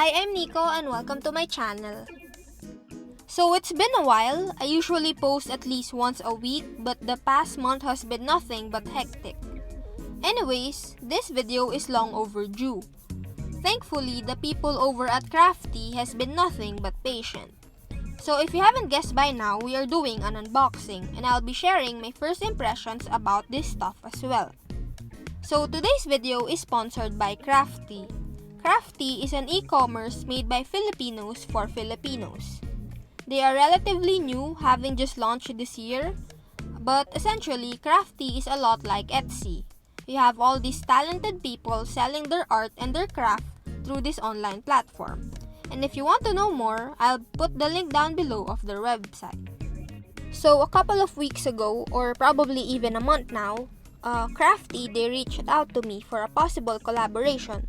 Hi, I'm Nico and welcome to my channel. So it's been a while. I usually post at least once a week, but the past month has been nothing but hectic. Anyways, this video is long overdue. Thankfully, the people over at Kraftie has been nothing but patient. So if you haven't guessed by now, we are doing an unboxing and I'll be sharing my first impressions about this stuff as well. So today's video is sponsored by Kraftie. Kraftie is an e-commerce made by Filipinos for Filipinos. They are relatively new, having just launched this year, but essentially Kraftie is a lot like Etsy. You have all these talented people selling their art and their craft through this online platform. And if you want to know more, I'll put the link down below of their website. So a couple of weeks ago, or probably even a month now, Kraftie, they reached out to me for a possible collaboration.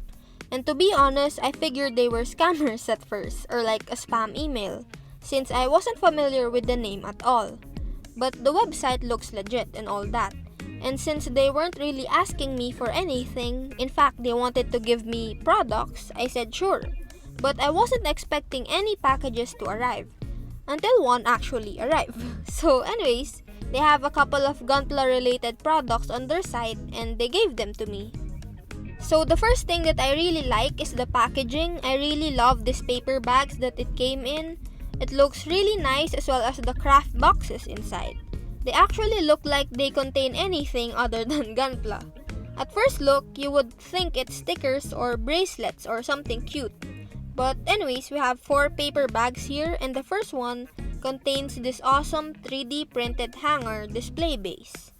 And to be honest, I figured they were scammers at first, or like a spam email, since I wasn't familiar with the name at all. But the website looks legit and all that. And since they weren't really asking me for anything, in fact they wanted to give me products, I said sure. But I wasn't expecting any packages to arrive, until one actually arrived. So anyways, they have a couple of Gunpla related products on their site and they gave them to me. So the first thing that I really like is the packaging. I really love these paper bags that it came in. It looks really nice, as well as the craft boxes inside. They actually look like they contain anything other than Gunpla. At first look, you would think it's stickers or bracelets or something cute. But anyways, we have 4 paper bags here, and the first one contains this awesome 3D printed hanger display base.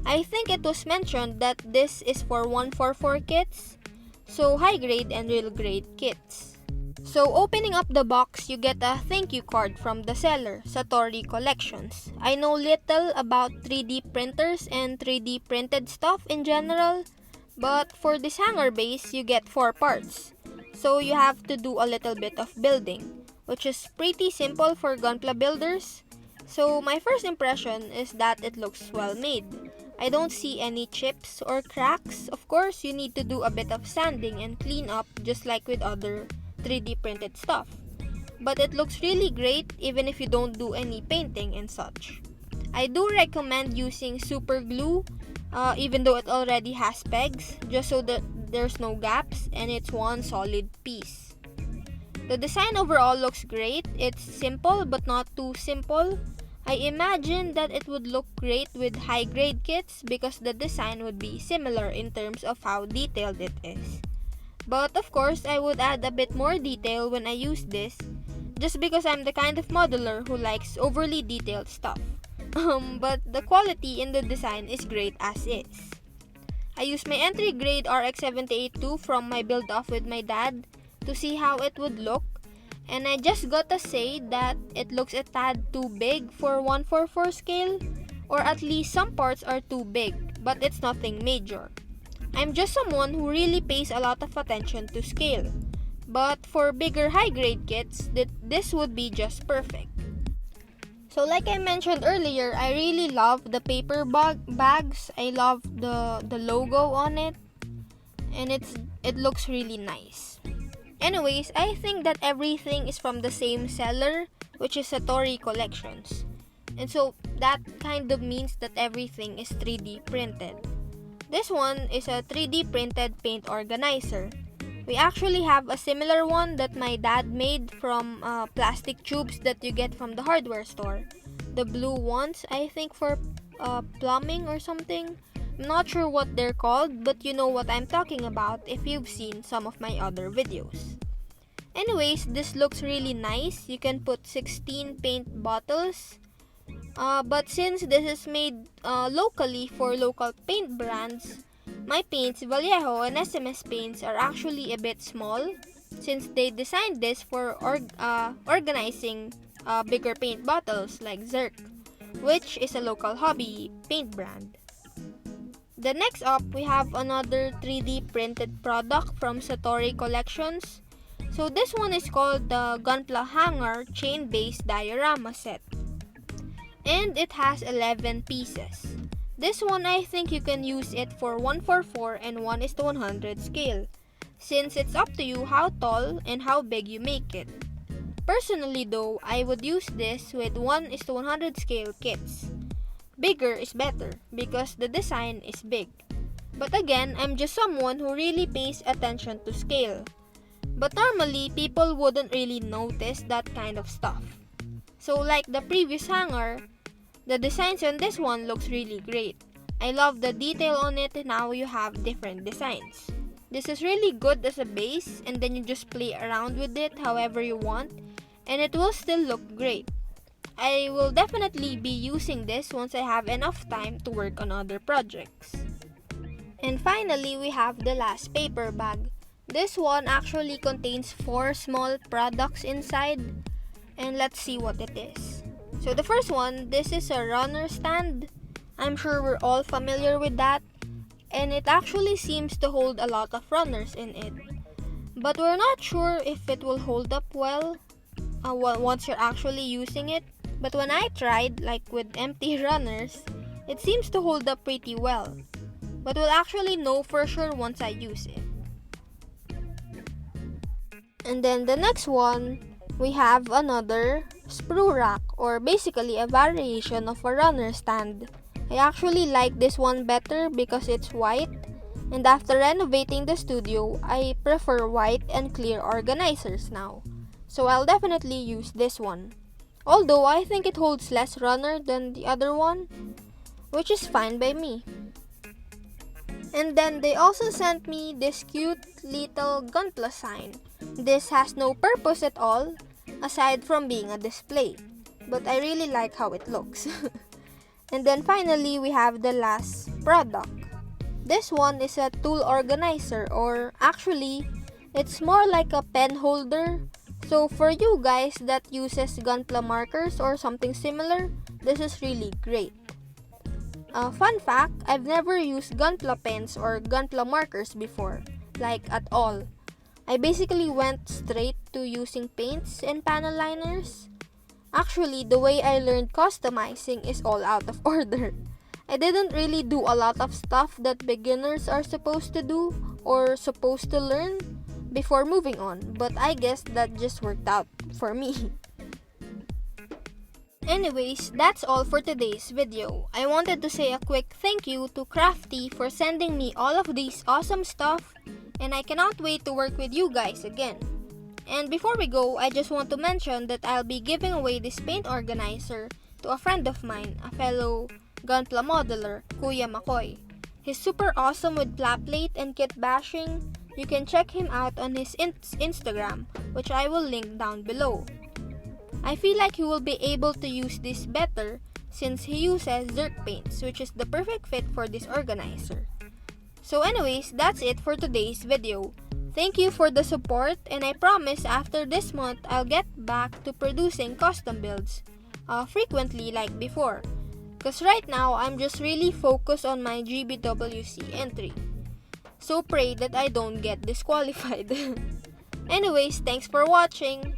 I think it was mentioned that this is for 144 kits, so high grade and real grade kits. So opening up the box, you get a thank you card from the seller, Satori Collections. I know little about 3D printers and 3D printed stuff in general, but for this hanger base, you get 4 parts. So you have to do a little bit of building, which is pretty simple for Gunpla builders. So my first impression is that it looks well made. I don't see any chips or cracks. Of course, you need to do a bit of sanding and clean up just like with other 3D printed stuff. But it looks really great even if you don't do any painting and such. I do recommend using super glue, even though it already has pegs, just so that there's no gaps and it's one solid piece. The design overall looks great. It's simple but not too simple. I imagine that it would look great with high-grade kits because the design would be similar in terms of how detailed it is. But of course, I would add a bit more detail when I use this, just because I'm the kind of modeler who likes overly detailed stuff. But the quality in the design is great as is. I used my entry grade RX-78-2 from my build-off with my dad to see how it would look. And I just gotta say that it looks a tad too big for 144 scale, or at least some parts are too big, but it's nothing major. I'm just someone who really pays a lot of attention to scale, but for bigger high-grade kits, this would be just perfect. So like I mentioned earlier, I really love the paper bags. I love the logo on it, and it looks really nice. Anyways, I think that everything is from the same seller, which is Satori Collections. And so that kind of means that everything is 3D printed. This one is a 3D printed paint organizer. We actually have a similar one that my dad made from plastic tubes that you get from the hardware store. The blue ones, I think for plumbing or something. I'm not sure what they're called, but you know what I'm talking about if you've seen some of my other videos. Anyways, this looks really nice. You can put 16 paint bottles. But since this is made locally for local paint brands, my paints, Vallejo and SMS paints, are actually a bit small since they designed this for organizing bigger paint bottles like Zerk, which is a local hobby paint brand. The next up, we have another 3D printed product from Satori Collections. So this one is called the Gunpla Hanger Chain-Based Diorama Set. And it has 11 pieces. This one, I think you can use it for 144 and 1:100 scale. since it's up to you how tall and how big you make it. Personally though, I would use this with 1:100 scale kits. Bigger is better because the design is big. But again, I'm just someone who really pays attention to scale. But normally, people wouldn't really notice that kind of stuff. So like the previous hangar, the designs on this one looks really great. I love the detail on it and how you have different designs. This is really good as a base, and then you just play around with it however you want, and it will still look great. I will definitely be using this once I have enough time to work on other projects. And finally, we have the last paper bag. This one actually contains 4 small products inside, and let's see what it is. So the first one, this is a runner stand. I'm sure we're all familiar with that, and it actually seems to hold a lot of runners in it. But we're not sure if it will hold up well once you're actually using it. But when I tried, like with empty runners, it seems to hold up pretty well. But we'll actually know for sure once I use it. And then the next one, we have another sprue rack, or basically a variation of a runner stand. I actually like this one better because it's white, and after renovating the studio, I prefer white and clear organizers now. So I'll definitely use this one. Although I think it holds less runner than the other one, which is fine by me. And then they also sent me this cute little Gunpla sign. This has no purpose at all, aside from being a display. But I really like how it looks. And then finally, we have the last product. This one is a tool organizer, or actually, it's more like a pen holder. So for you guys that uses Gunpla markers or something similar, this is really great. Fun fact, I've never used Gunpla pens or Gunpla markers before, like at all. I basically went straight to using paints and panel liners. Actually, the way I learned customizing is all out of order. I didn't really do a lot of stuff that beginners are supposed to do or supposed to learn before moving on, but I guess that just worked out for me. Anyways, that's all for today's video. I wanted to say a quick thank you to Kraftie for sending me all of these awesome stuff, and I cannot wait to work with you guys again. And before we go, I just want to mention that I'll be giving away this paint organizer to a friend of mine, a fellow Gunpla modeler, Kuya Makoy. He's super awesome with flat plate and kit bashing. You can check him out on his Instagram, which I will link down below. I feel like he will be able to use this better since he uses Zerk paints, which is the perfect fit for this organizer. So anyways, that's it for today's video. Thank you for the support, and I promise after this month I'll get back to producing custom builds frequently like before. Because right now I'm just really focused on my GBWC entry. So pray that I don't get disqualified. Anyways, thanks for watching.